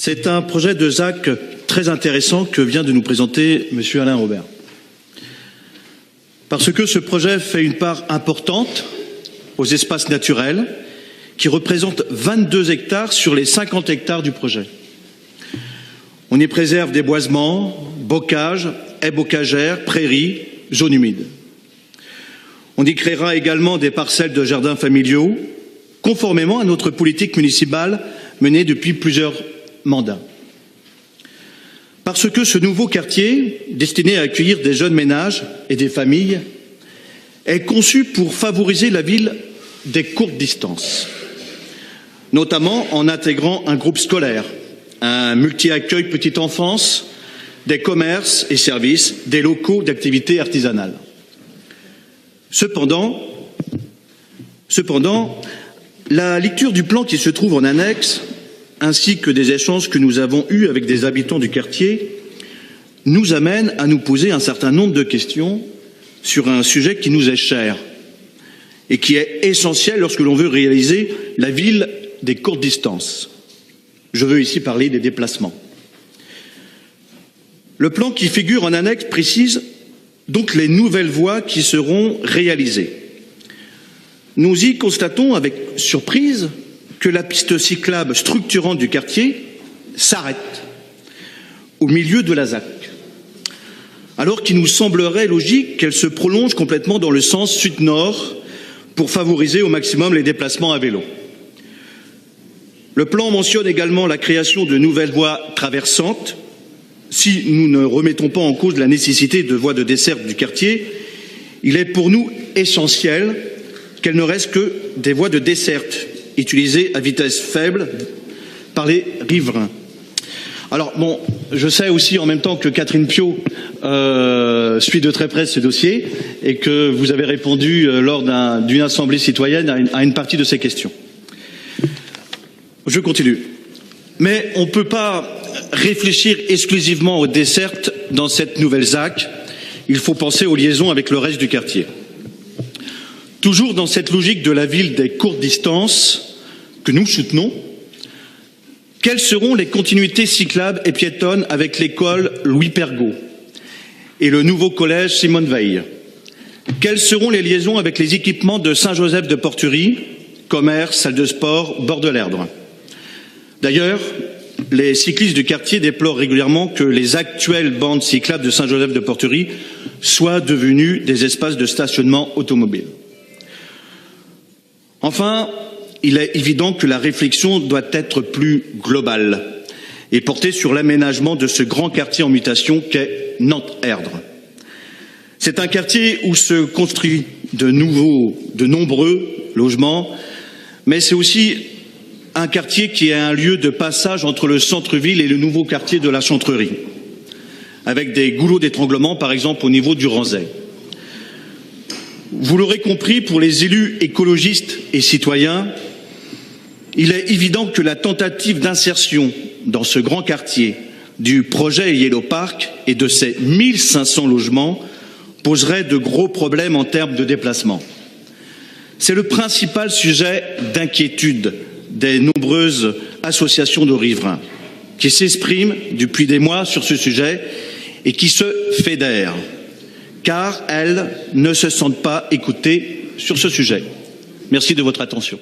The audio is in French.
C'est un projet de ZAC très intéressant que vient de nous présenter M. Alain Robert. Parce que ce projet fait une part importante aux espaces naturels qui représentent 22 hectares sur les 50 hectares du projet. On y préserve des boisements, bocages, haies bocagères, prairies, zones humides. On y créera également des parcelles de jardins familiaux, conformément à notre politique municipale menée depuis plusieurs mandats. Parce que ce nouveau quartier, destiné à accueillir des jeunes ménages et des familles, est conçu pour favoriser la ville des courtes distances, notamment en intégrant un groupe scolaire, un multi-accueil petite enfance, des commerces et services, des locaux d'activités artisanales. Cependant, la lecture du plan qui se trouve en annexe, ainsi que des échanges que nous avons eus avec des habitants du quartier, nous amène à nous poser un certain nombre de questions sur un sujet qui nous est cher et qui est essentiel lorsque l'on veut réaliser la ville des courtes distances. Je veux ici parler des déplacements. Le plan qui figure en annexe précise donc les nouvelles voies qui seront réalisées. Nous y constatons avec surprise que la piste cyclable structurante du quartier s'arrête au milieu de la ZAC, alors qu'il nous semblerait logique qu'elle se prolonge complètement dans le sens sud-nord pour favoriser au maximum les déplacements à vélo. Le plan mentionne également la création de nouvelles voies traversantes. Si nous ne remettons pas en cause la nécessité de voies de desserte du quartier, il est pour nous essentiel qu'elles ne restent que des voies de desserte utilisées à vitesse faible par les riverains. Alors bon, je sais aussi en même temps que Catherine Piot suit de très près ce dossier et que vous avez répondu lors d'une assemblée citoyenne à une partie de ces questions. Je continue. Mais on ne peut pas réfléchir exclusivement aux dessertes dans cette nouvelle ZAC. Il faut penser aux liaisons avec le reste du quartier. Toujours dans cette logique de la ville des courtes distances que nous soutenons, quelles seront les continuités cyclables et piétonnes avec l'école Louis Pergaud et le nouveau collège Simone Veil? Quelles seront les liaisons avec les équipements de Saint-Joseph de Porturie, commerce, salle de sport, bord de l'Erdre? D'ailleurs, les cyclistes du quartier déplorent régulièrement que les actuelles bandes cyclables de Saint-Joseph de Porturie soient devenues des espaces de stationnement automobile. Enfin, il est évident que la réflexion doit être plus globale et porter sur l'aménagement de ce grand quartier en mutation qu'est Nantes-Erdre. C'est un quartier où se construisent de nombreux logements, mais c'est aussi un quartier qui est un lieu de passage entre le centre-ville et le nouveau quartier de la Chantrerie, avec des goulots d'étranglement, par exemple, au niveau du Ranzay. Vous l'aurez compris, pour les élus écologistes et citoyens, il est évident que la tentative d'insertion dans ce grand quartier du projet Yellow Park et de ses 1500 logements poserait de gros problèmes en termes de déplacement. C'est le principal sujet d'inquiétude des nombreuses associations de riverains qui s'expriment depuis des mois sur ce sujet et qui se fédèrent, car elles ne se sentent pas écoutées sur ce sujet. Merci de votre attention.